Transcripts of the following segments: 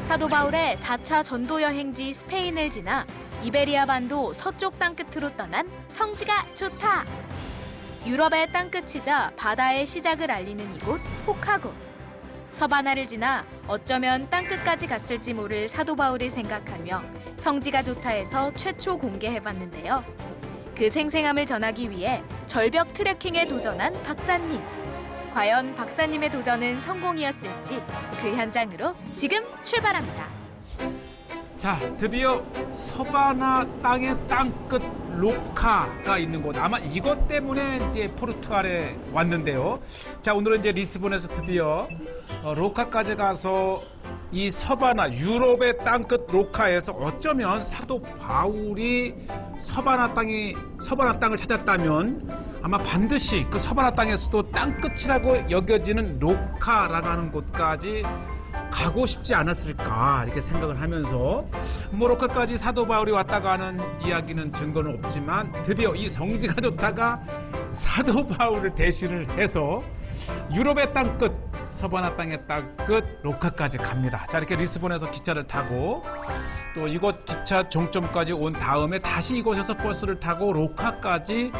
사도 바울의 4차 전도 여행지 스페인을 지나 이베리아 반도 서쪽 땅끝으로 떠난 성지가 좋다. 유럽의 땅끝이자 바다의 시작을 알리는 이곳 호카고. 서바나를 지나 어쩌면 땅끝까지 갔을지 모를 사도 바울을 생각하며 성지가 좋다에서 최초 공개해봤는데요. 그 생생함을 전하기 위해 절벽 트레킹에 도전한 박사님. 과연 박사님의 도전은 성공이었을지 그 현장으로 지금 출발합니다. 자, 드디어 서바나 땅의 땅끝 로카가 있는 곳. 아마 이것 때문에 이제 포르투갈에 왔는데요. 자, 오늘은 이제 리스본에서 드디어 로카까지 가서 이 서바나, 유럽의 땅끝 로카에서 어쩌면 사도 바울이 서바나 땅을 찾았다면 아마 반드시 그 서바나 땅에서도 땅끝이라고 여겨지는 로카라고 하는 곳까지 가고 싶지 않았을까 이렇게 생각을 하면서 뭐 로카까지 사도 바울이 왔다가 하는 이야기는 증거는 없지만 드디어 이 성지가 좋다가 사도 바울을 대신을 해서 유럽의 땅끝 서바나 땅의 땅끝 로카까지 갑니다. 자, 이렇게 리스본에서 기차를 타고 또 이곳 기차 종점까지 온 다음에 다시 이곳에서 버스를 타고 로카까지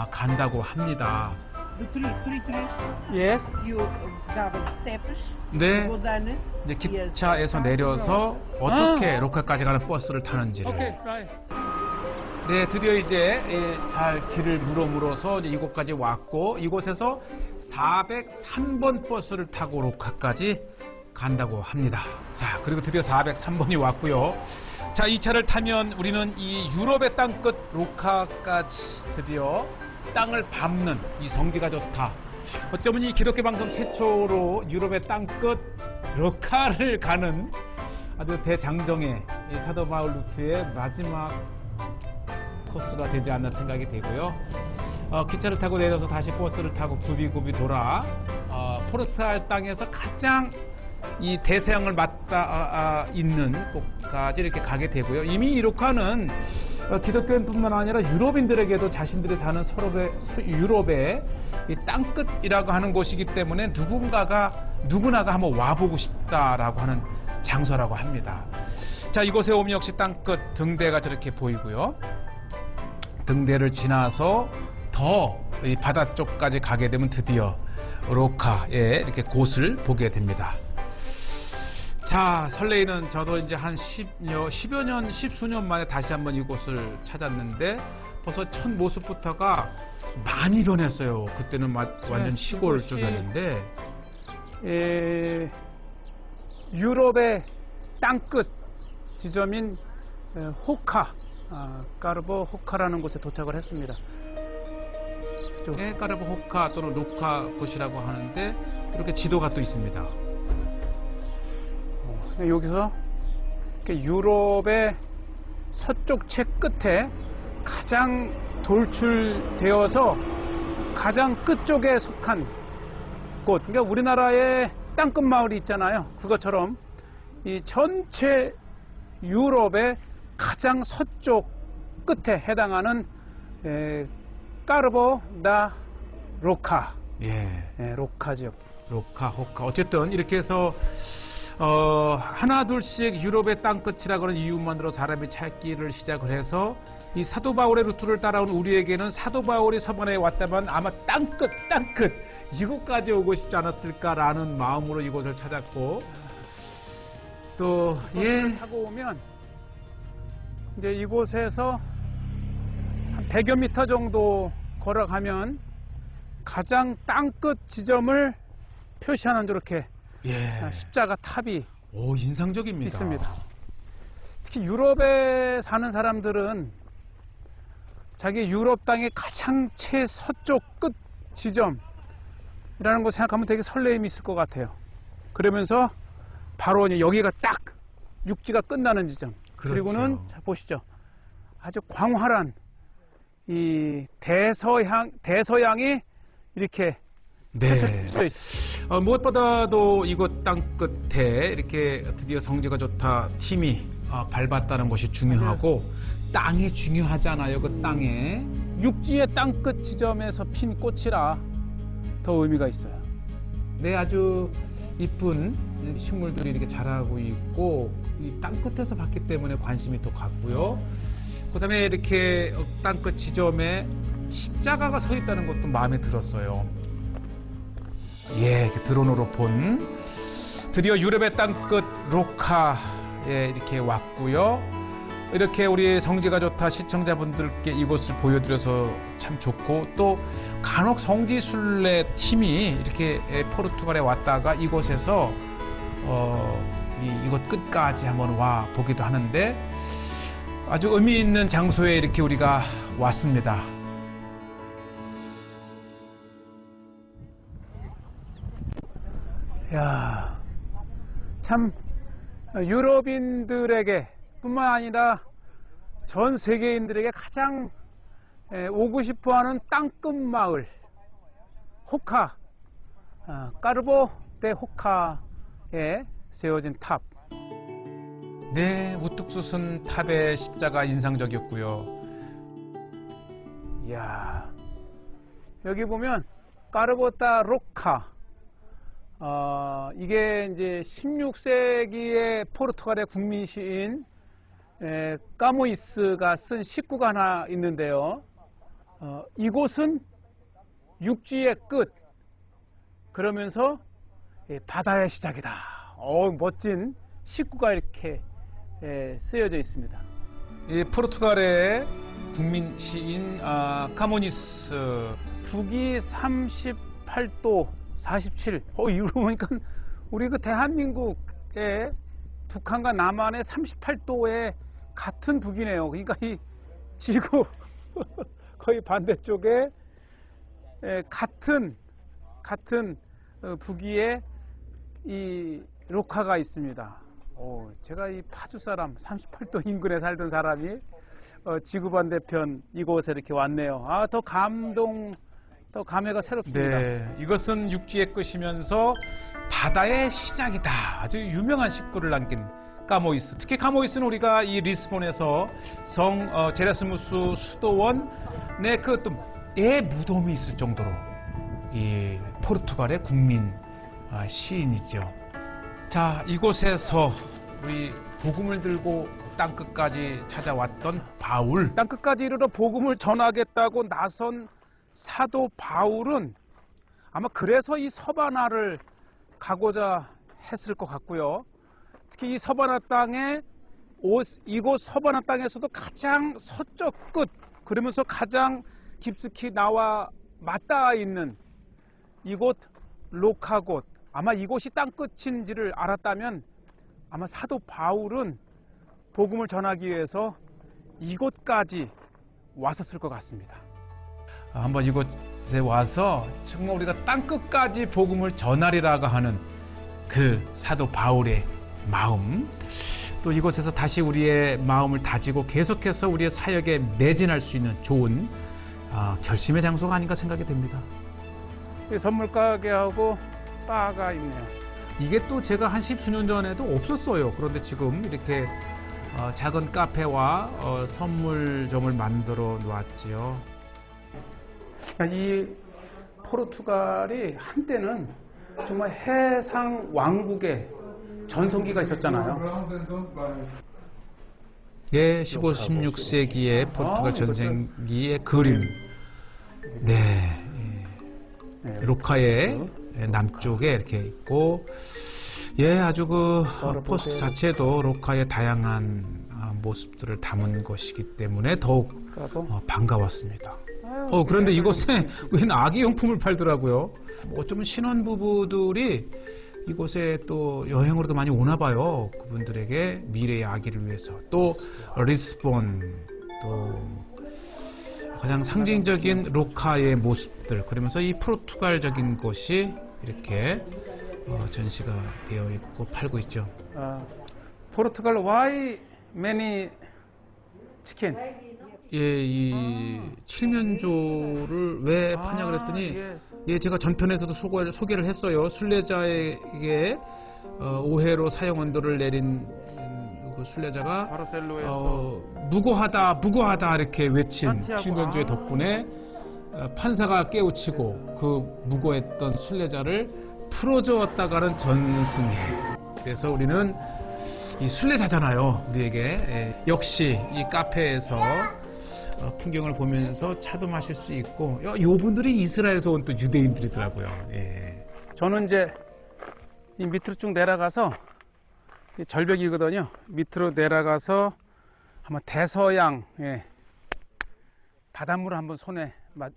간다고 합니다. Yes. 네, 이제 기차에서 내려서 어떻게 로카까지 가는 버스를 타는지를. Okay, right. 네, 드디어 이제 잘 길을 물어서 이제 이곳까지 왔고 이곳에서 403번 버스를 타고 로카까지 간다고 합니다. 자, 그리고 드디어 403번이 왔고요. 자, 이 차를 타면 우리는 이 유럽의 땅끝 로카까지 드디어 땅을 밟는 이 성지가 좋다. 어쩌면 이 기독교 방송 최초로 유럽의 땅끝 로카를 가는 아주 대장정의 이 사도 바울 루트의 마지막 코스가 되지 않나 생각이 되고요. 기차를 타고 내려서 다시 버스를 타고 굽이굽이 돌아 포르투갈 땅에서 가장 이 대서양을 맞닿아 있는 곳까지 이렇게 가게 되고요. 이미 이 로카는 기독교인뿐만 아니라 유럽인들에게도 자신들이 사는 유럽의 이 땅끝이라고 하는 곳이기 때문에 누구나가 한번 와보고 싶다라고 하는 장소라고 합니다. 자, 이곳에 오면 역시 땅끝 등대가 저렇게 보이고요. 등대를 지나서 더 이 바다 쪽까지 가게 되면 드디어 로카의 이렇게 곳을 보게 됩니다. 자, 설레이는 저도 이제 한 10여 년, 10수년 만에 다시 한번 이곳을 찾았는데 벌써 첫 모습부터가 많이 변했어요. 그때는 완전 시골 쪽이었는데 유럽의 땅끝 지점인 호카, 까르보 호카라는 곳에 도착을 했습니다. 네, 까르보 호카 또는 로카 곳이라고 하는데 이렇게 지도가 또 있습니다. 여기서 유럽의 서쪽 채 끝에 가장 돌출되어서 가장 끝쪽에 속한 곳, 그러니까 우리나라의 땅끝 마을이 있잖아요. 그것처럼 이 전체 유럽의 가장 서쪽 끝에 해당하는 까르보 다 로카, 로카 지역. 로카, 호카. 어쨌든 이렇게 해서 하나 둘씩 유럽의 땅끝이라고 하는 이유만으로 사람이 찾기를 시작을 해서 이 사도 바울의 루트를 따라온 우리에게는 사도 바울이 서바나에 왔다면 아마 땅끝 이곳까지 오고 싶지 않았을까라는 마음으로 이곳을 찾았고 또 타고 오면 이제 이곳에서 한 100여 미터 정도 걸어가면 가장 땅끝 지점을 표시하는 저렇게 십자가 탑이 인상적입니다. 있습니다. 특히 유럽에 사는 사람들은 자기 유럽 땅의 가장 최서쪽 끝 지점이라는 거 생각하면 되게 설레임이 있을 것 같아요. 그러면서 바로 여기가 딱 육지가 끝나는 지점. 그렇죠. 그리고는 자 보시죠. 아주 광활한 이 대서양이 이렇게 무엇보다도 이곳 땅끝에 이렇게 드디어 성지가 좋다 팀이 밟았다는 것이 중요하고 땅이 중요하잖아요. 그 땅에 육지의 땅끝 지점에서 핀 꽃이라 더 의미가 있어요. 네, 아주 이쁜 식물들이 이렇게 자라고 있고 이 땅끝에서 봤기 때문에 관심이 더 갔고요. 그다음에 이렇게 땅끝 지점에 십자가가 서 있다는 것도 마음에 들었어요. 예, 이렇게 드론으로 본 드디어 유럽의 땅끝 로카에 이렇게 왔고요. 이렇게 우리 성지가 좋다 시청자분들께 이곳을 보여드려서 참 좋고, 또 간혹 성지순례 팀이 이렇게 포르투갈에 왔다가 이곳에서 이곳 끝까지 한번 와 보기도 하는데 아주 의미 있는 장소에 이렇게 우리가 왔습니다. 야, 참 유럽인들에게 뿐만 아니라 전 세계인들에게 가장 오고 싶어하는 땅끝 마을 호카, 까르보 데 호카에 세워진 탑. 네, 우뚝 솟은 탑의 십자가 인상적이었고요. 이야, 여기 보면 까르보타 로카, 이게 이제 16세기의 포르투갈의 국민 시인 까모이스가 쓴 식구가 하나 있는데요. 이곳은 육지의 끝, 그러면서 바다의 시작이다. 멋진 식구가 이렇게 쓰여져 있습니다. 이 포르투갈의 국민 시인 카모니스. 북위 38도 47. 이러고 보니까 우리 그 대한민국의 북한과 남한의 38도의 같은 북이네요. 그러니까 이 지구 거의 반대쪽에 같은 북위에 이 로카가 있습니다. 제가 이 파주 사람 38도 인근에 살던 사람이 지구 반대편 이곳에 이렇게 왔네요. 더 감회가 새롭습니다. 네, 이것은 육지의 끝이면서 바다의 시작이다. 아주 유명한 식구를 남긴 까모이스. 특히 까모이스는 우리가 이 리스본에서 성 제라스무스 수도원의 의 무덤이 있을 정도로 이 포르투갈의 국민 시인이죠. 자, 이곳에서 우리 복음을 들고 땅끝까지 찾아왔던 바울. 땅끝까지 이르러 복음을 전하겠다고 나선 사도 바울은 아마 그래서 이 서바나를 가고자 했을 것 같고요. 특히 이 서바나 땅에 이곳 서바나 땅에서도 가장 서쪽 끝, 그러면서 가장 깊숙이 나와 맞닿아 있는 이곳 로카곳, 아마 이곳이 땅끝인지를 알았다면 아마 사도 바울은 복음을 전하기 위해서 이곳까지 왔었을 것 같습니다. 한번 이곳에 와서 정말 우리가 땅끝까지 복음을 전하리라고 하는 그 사도 바울의 마음, 또 이곳에서 다시 우리의 마음을 다지고 계속해서 우리의 사역에 매진할 수 있는 좋은 결심의 장소가 아닌가 생각이 됩니다. 선물 가게하고 바가 있네요. 이게 또 제가 한 10수년 전에도 없었어요. 그런데 지금 이렇게 작은 카페와 선물점을 만들어 놓았지요. 이 포르투갈이 한때는 정말 해상 왕국의 전성기가 있었잖아요. 예, 15, 16세기의 포르투갈 전쟁기의 그림. 네, 로카의 남쪽에 이렇게 있고, 예, 아주 그 포스트 자체도 로카의 다양한 모습들을 담은 것이기 때문에 더욱 반가웠습니다. 그런데 이곳에 웬 아기용품을 팔더라고요. 어쩌면 신혼부부들이 이곳에 또 여행으로도 많이 오나 봐요. 그분들에게 미래의 아기를 위해서. 또 리스본, 또 가장 상징적인 로카의 모습들, 그러면서 이 포르투갈적인 것이 이렇게 전시가 되어 있고 팔고 있죠. 포르투갈 why many chicken? 예, 이 칠면조를 왜 파냐 그랬더니, 예, 제가 전편에서도 소개를 했어요. 순례자에게 오해로 사형 언도를 내린 그 순례자가 바르셀로에서 무고하다 이렇게 외친 산티아고. 칠면조의 덕분에 판사가 깨우치고 그 무고했던 순례자를 풀어주었다가는 전승에 그래서 우리는 이 순례자잖아요. 우리에게 역시 이 카페에서 풍경을 보면서 차도 마실 수 있고 요분들이 이스라엘에서 온 또 유대인들이더라고요. 예. 저는 이제 이 밑으로 쭉 내려가서 이 절벽이거든요. 밑으로 내려가서 한번 대서양 바닷물을 한번 손에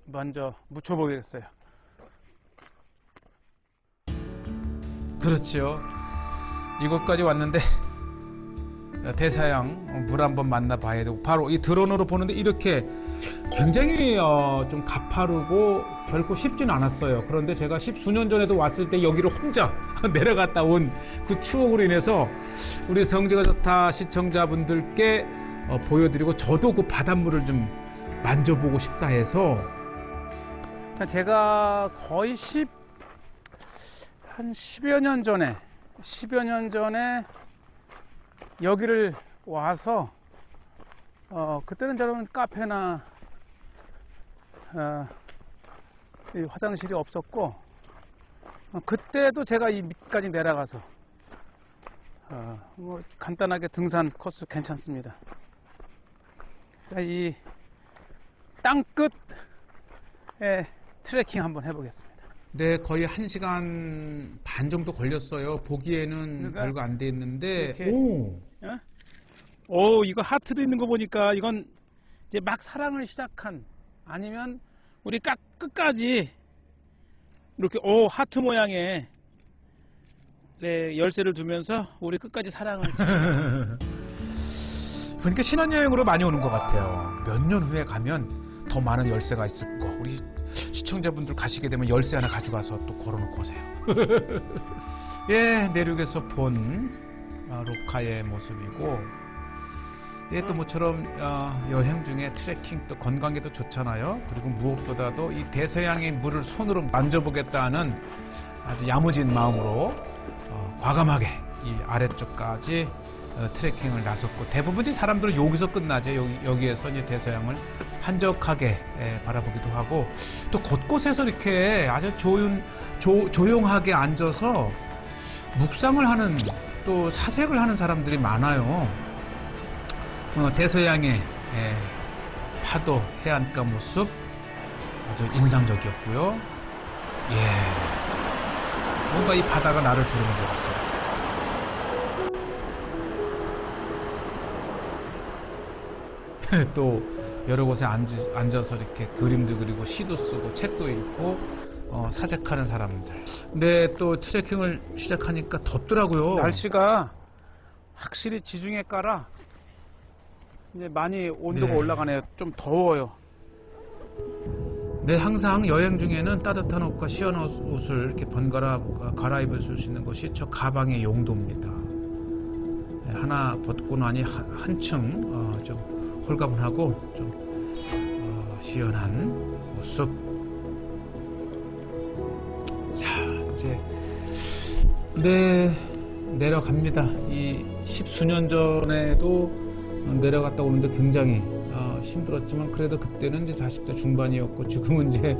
먼저 묻혀보겠어요. 그렇죠. 이곳까지 왔는데 대서양 물 한번 만나봐야 되고 바로 이 드론으로 보는데 이렇게 굉장히 좀 가파르고 결코 쉽지는 않았어요. 그런데 제가 10수년 전에도 왔을 때 여기를 혼자 내려갔다 온 그 추억으로 인해서 우리 성지가 좋다 시청자분들께 보여드리고 저도 그 바닷물을 좀 만져보고 싶다 해서 제가 거의 한 10여 년 전에 여기를 와서 그때는 저는 카페나 이 화장실이 없었고 그때도 제가 이 밑까지 내려가서 뭐 간단하게 등산 코스 괜찮습니다. 이 땅끝에 트레킹 한번 해보겠습니다. 네, 거의 1시간 반 정도 걸렸어요. 보기에는 그러니까 별거 안 돼 있는데 이렇게 이거 하트도 있는 거 보니까 이건 이제 막 사랑을 시작한 아니면 우리 끝까지 이렇게 하트 모양의 열쇠를 두면서 우리 끝까지 사랑을 그러니까 신혼여행으로 많이 오는 것 같아요. 몇 년 후에 가면 더 많은 열쇠가 있을 거. 우리 시청자분들 가시게 되면 열쇠 하나 가져가서 또 걸어놓고 오세요. 예, 내륙에서 본 로카의 모습이고, 예, 또 모처럼 여행 중에 트레킹 또 건강에도 좋잖아요. 그리고 무엇보다도 이 대서양의 물을 손으로 만져보겠다는 아주 야무진 마음으로 과감하게 이 아래쪽까지 트레킹을 나섰고, 대부분의 사람들은 여기서 끝나죠. 여기에서 이제 대서양을 한적하게 바라보기도 하고, 또 곳곳에서 이렇게 아주 조용하게 앉아서 묵상을 하는, 또 사색을 하는 사람들이 많아요. 대서양의 파도, 해안가 모습 아주 인상적이었고요. 예, 뭔가 이 바다가 나를 부르는 것 같아요. 또 여러 곳에 앉아서 이렇게 그림도 그리고 시도 쓰고 책도 읽고 사색하는 사람들. 근데 또 트레킹을 시작하니까 덥더라고요. 날씨가 확실히 지중해 가라 이제 많이 온도가 네. 올라가네요. 좀 더워요. 네, 항상 여행 중에는 따뜻한 옷과 시원한 옷을 이렇게 번갈아 갈아입을 수 있는 것이 저 가방의 용도입니다. 네, 하나 벗고 나니 한층 좀 홀가분하고 좀 시원한 모습. 자, 이제 내려갑니다. 이 10수년 전에도 내려갔다 오는데 굉장히 힘들었지만, 그래도 그때는 이제 40대 중반이었고 지금은 이제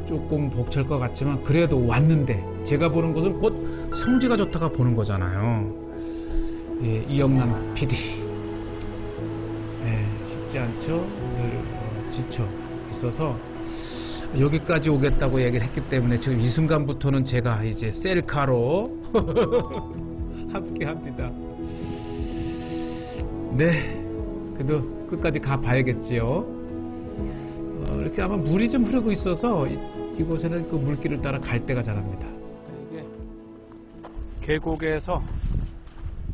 조금 벅찰 것 같지만, 그래도 왔는데 제가 보는 것은 곧 성지가 좋다가 보는 거잖아요. 예, 이영남 PD. 쉽지 않죠. 늘 지쳐 있어서 여기까지 오겠다고 얘기를 했기 때문에 지금 이 순간부터는 제가 이제 셀카로 함께 합니다. 네, 그래도 끝까지 가봐야겠지요. 이렇게 아마 물이 좀 흐르고 있어서 이곳에는 그 물길을 따라 갈대가 자랍니다. 이게 계곡에서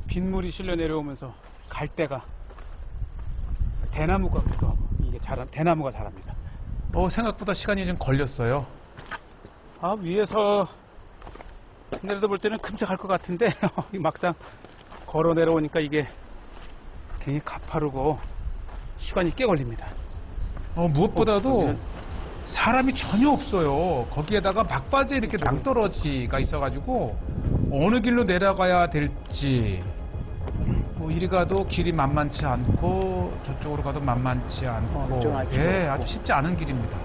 빗물이 실려 내려오면서 갈대가 대나무가 기도 하고 이게 대나무가 자랍니다. 생각보다 시간이 좀 걸렸어요. 위에서 내려다 때는 큼직할 것 같은데 막상 걸어 내려오니까 이게 굉장히 가파르고 시간이 꽤 걸립니다. 무엇보다도 사람이 전혀 없어요. 거기에다가 막바지에 이렇게 낭떠러지가 있어가지고 어느 길로 내려가야 될지, 이리 가도 길이 만만치 않고 저쪽으로 가도 만만치 않고, 아주 쉽지 않은 길입니다.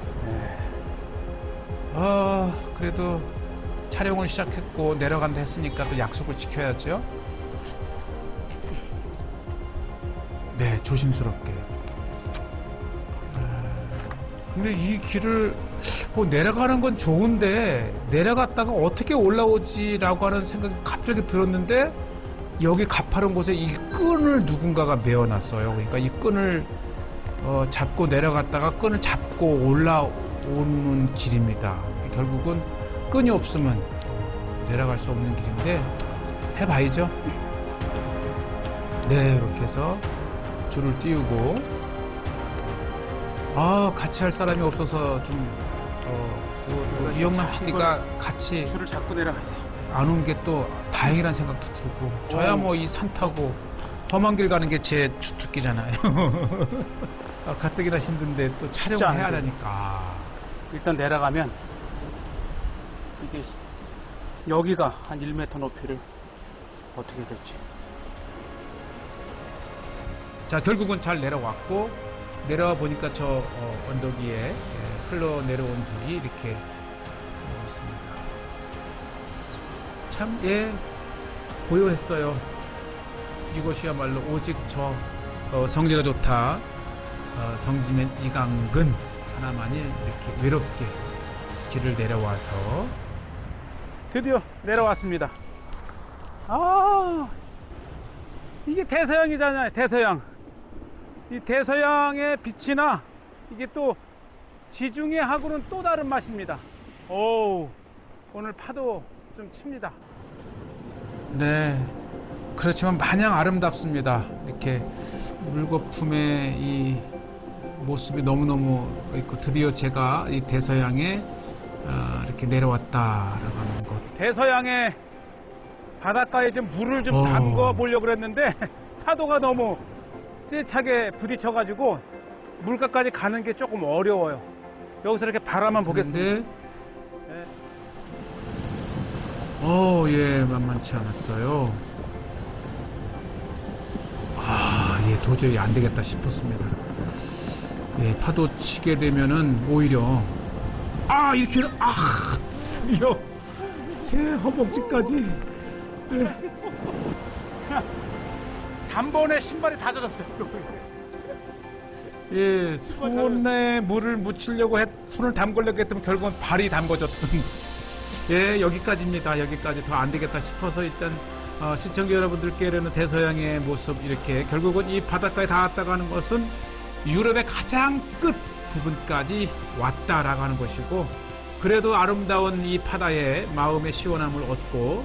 그래도 촬영을 시작했고 내려간다 했으니까 또 약속을 지켜야죠. 네, 조심스럽게. 근데 이 길을 내려가는 건 좋은데 내려갔다가 어떻게 올라오지라고 하는 생각이 갑자기 들었는데 여기 가파른 곳에 이 끈을 누군가가 메어놨어요. 그러니까 이 끈을 잡고 내려갔다가 끈을 잡고 올라오는 길입니다. 결국은 끈이 없으면 내려갈 수 없는 길인데 해봐야죠. 네, 이렇게 해서 줄을 띄우고 같이 할 사람이 없어서 좀 이영남 PD가 같이 줄을 잡고 내려가야 돼. 안 온 게 또 다행이란 생각도 들고 저야 뭐 이 산 타고 험한 길 가는 게 제 주특기잖아요. 가뜩이나 힘든데 또 촬영을 진짜 안 해야 돼. 하니까. 일단 내려가면 이게 여기가 한 1m 높이를 어떻게 될지. 자, 결국은 잘 내려왔고 내려와 보니까 저 언덕 위에 흘러 내려온 물이 이렇게 있습니다. 참 고요했어요. 이곳이야말로 오직 저 성지가 좋다. 성지면 이강근 하나만이 이렇게 외롭게 길을 내려와서 드디어 내려왔습니다. 이게 대서양이잖아요. 대서양. 이 대서양의 빛이나 이게 또 지중해 하고는 또 다른 맛입니다. 오늘 파도 좀 칩니다. 네, 그렇지만 마냥 아름답습니다. 이렇게 물거품의 이 모습이 너무너무 있고 드디어 제가 이 대서양에 이렇게 내려왔다라고 하는 것. 대서양의 바닷가에 좀 물을 좀 담궈 보려고 그랬는데 파도가 너무 세차게 부딪혀가지고 물가까지 가는 게 조금 어려워요. 여기서 이렇게 바라만 보겠습니다. 네. 예, 만만치 않았어요. 도저히 안 되겠다 싶었습니다. 예, 파도 치게 되면은 오히려 이렇게 드디어 제 허벅지까지. 단번에 신발이 다 젖었어요. 예, 손에 물을 묻히려고 손을 담그려고 했더니 결국은 발이 담궈졌던. 예, 여기까지입니다. 여기까지 더 안 되겠다 싶어서 일단 시청자 여러분들께는 대서양의 모습 이렇게 결국은 이 바닷가에 닿았다고 하는 것은 유럽의 가장 끝 부분까지 왔다라고 하는 것이고 그래도 아름다운 이 바다에 마음의 시원함을 얻고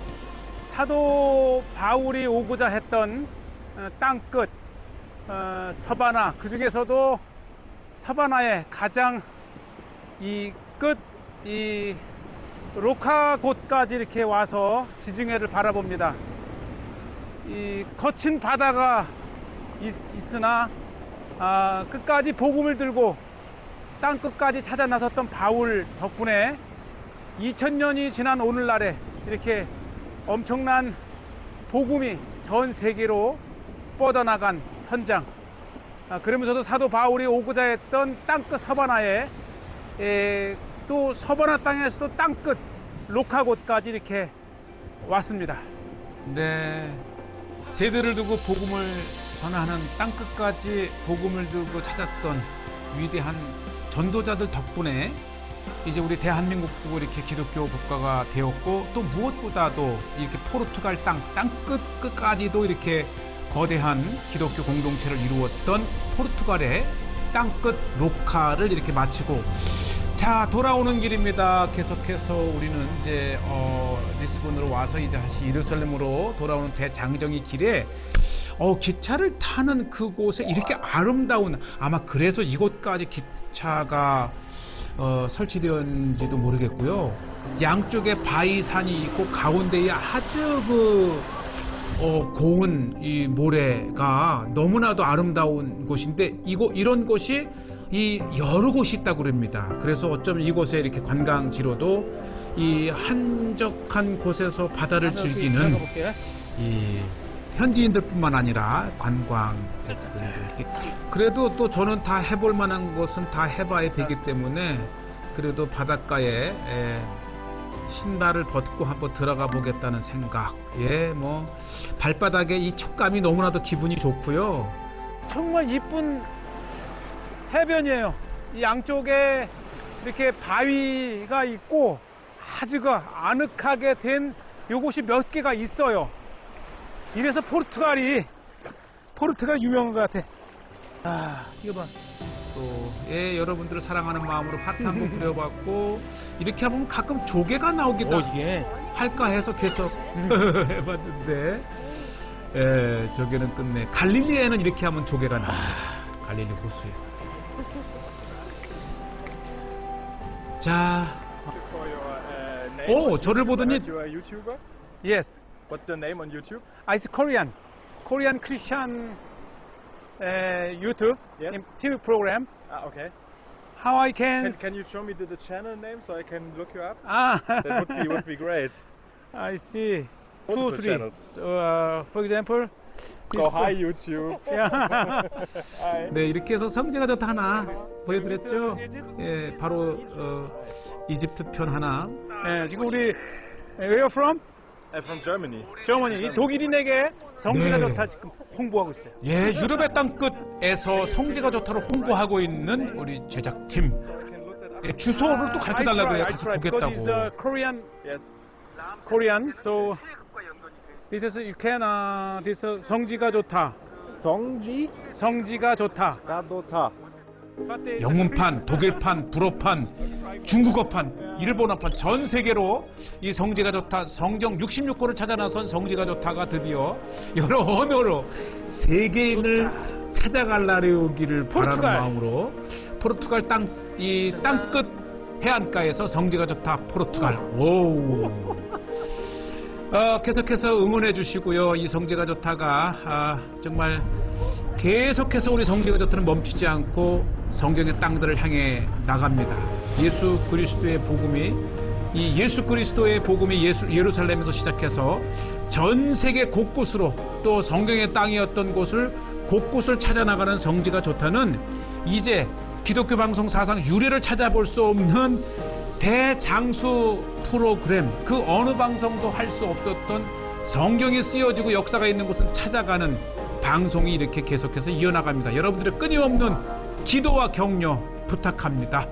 사도 바울이 오고자 했던 땅끝 서바나, 그 중에서도 서바나의 가장 이 로카 곳까지 이렇게 와서 지중해를 바라봅니다. 이 거친 바다가 있으나 끝까지 복음을 들고 땅 끝까지 찾아 나섰던 바울 덕분에 2000년이 지난 오늘날에 이렇게 엄청난 복음이 전 세계로 뻗어나간 현장. 그러면서도 사도 바울이 오고자 했던 땅끝 서바나에 또 서바나 땅에서도 땅끝 로카곳까지 이렇게 왔습니다. 네, 세대를 두고 복음을 전하는 땅끝까지 복음을 두고 찾았던 위대한 전도자들 덕분에 이제 우리 대한민국도 이렇게 기독교 국가가 되었고 또 무엇보다도 이렇게 포르투갈 땅 끝까지도 이렇게 거대한 기독교 공동체를 이루었던 포르투갈의 땅끝 로카를 이렇게 마치고 자 돌아오는 길입니다. 계속해서 우리는 이제 리스본으로 와서 이제 다시 예루살렘으로 돌아오는 대장정의 길에 기차를 타는 그곳에 이렇게 아름다운 아마 그래서 이곳까지 기차가 설치되었는지도 모르겠고요. 양쪽에 바위산이 있고 가운데에 아주 고운 이 모래가 너무나도 아름다운 곳인데 이런 곳이 여러 곳이 있다고 그럽니다. 그래서 어쩌면 이곳에 이렇게 관광지로도 이 한적한 곳에서 바다를 즐기는 이 현지인들뿐만 아니라 관광객들 그래도 또 저는 다 해볼 만한 것은 다 해봐야 되기 때문에 그래도 바닷가에 신발을 벗고 한번 들어가 보겠다는 생각. 예, 뭐 발바닥에 이 촉감이 너무나도 기분이 좋고요. 정말 이쁜 해변이에요. 이 양쪽에 이렇게 바위가 있고 아주 아늑하게 된 요곳이 몇 개가 있어요. 이래서 포르투갈 유명한 것 같아. 아, 이거 봐. 또 예, 여러분들을 사랑하는 마음으로 하트 한번 그려봤고 이렇게 하면 가끔 조개가 나오기도 이게 할까 해서 계속 해봤는데 예, 조개는 끝내. 갈릴리에는 이렇게 하면 조개가 나옵니다. 갈릴리 호수에서. 자, For your name. 오, 저를 보더니 You are a YouTuber? yes. What's your name on YouTube? It's Korean Christian YouTube Yes. TV program. Ah, okay. How I can Can you show me the channel name so I can look you up? that Would be great. I see. Multiple 2, 3. channels. So, for example, So hi YouTube. Yeah. Hi. 네, 이렇게 해서 성지가 좋다 하나 보여드렸죠. 예, 바로 이집트 편 하나. 네, 지금 우리 Where from? I'm from Germany. Germany. 이 독일인에게 성지가 네. 좋다 지금 홍보하고 있어요. 예, 유럽의 땅끝에서 성지가 좋다로 홍보하고 있는 우리 제작팀. So I can look that up. 예, 주소를 또 가르쳐 달라고 해요. I 가서 tried because it's 보겠다고. Yes. Korean. So this is you can this 성지가 좋다. 성지가 좋다. Gadota. 영문판, 독일판, 불어판, 중국어판, 일본어판 전 세계로 이 성지가 좋다 성경 66권을 찾아 나선 성지가 좋다가 드디어 여러 언어로 세계인을 찾아갈라려기를 바라는 포르투갈. 마음으로 포르투갈 이 땅끝 해안가에서 성지가 좋다 포르투갈. 오. 계속해서 응원해 주시고요. 이 성지가 좋다가 정말 계속해서 우리 성지가 좋다는 멈추지 않고 성경의 땅들을 향해 나갑니다. 예수 그리스도의 복음이 예루살렘에서 시작해서 전 세계 곳곳으로 또 성경의 땅이었던 곳을 곳곳을 찾아 나가는 성지가 좋다는 이제 기독교 방송 사상 유례를 찾아볼 수 없는 대장수 프로그램, 그 어느 방송도 할 수 없었던 성경이 쓰여지고 역사가 있는 곳은 찾아가는 방송이 이렇게 계속해서 이어나갑니다. 여러분들의 끊임없는 기도와 격려 부탁합니다.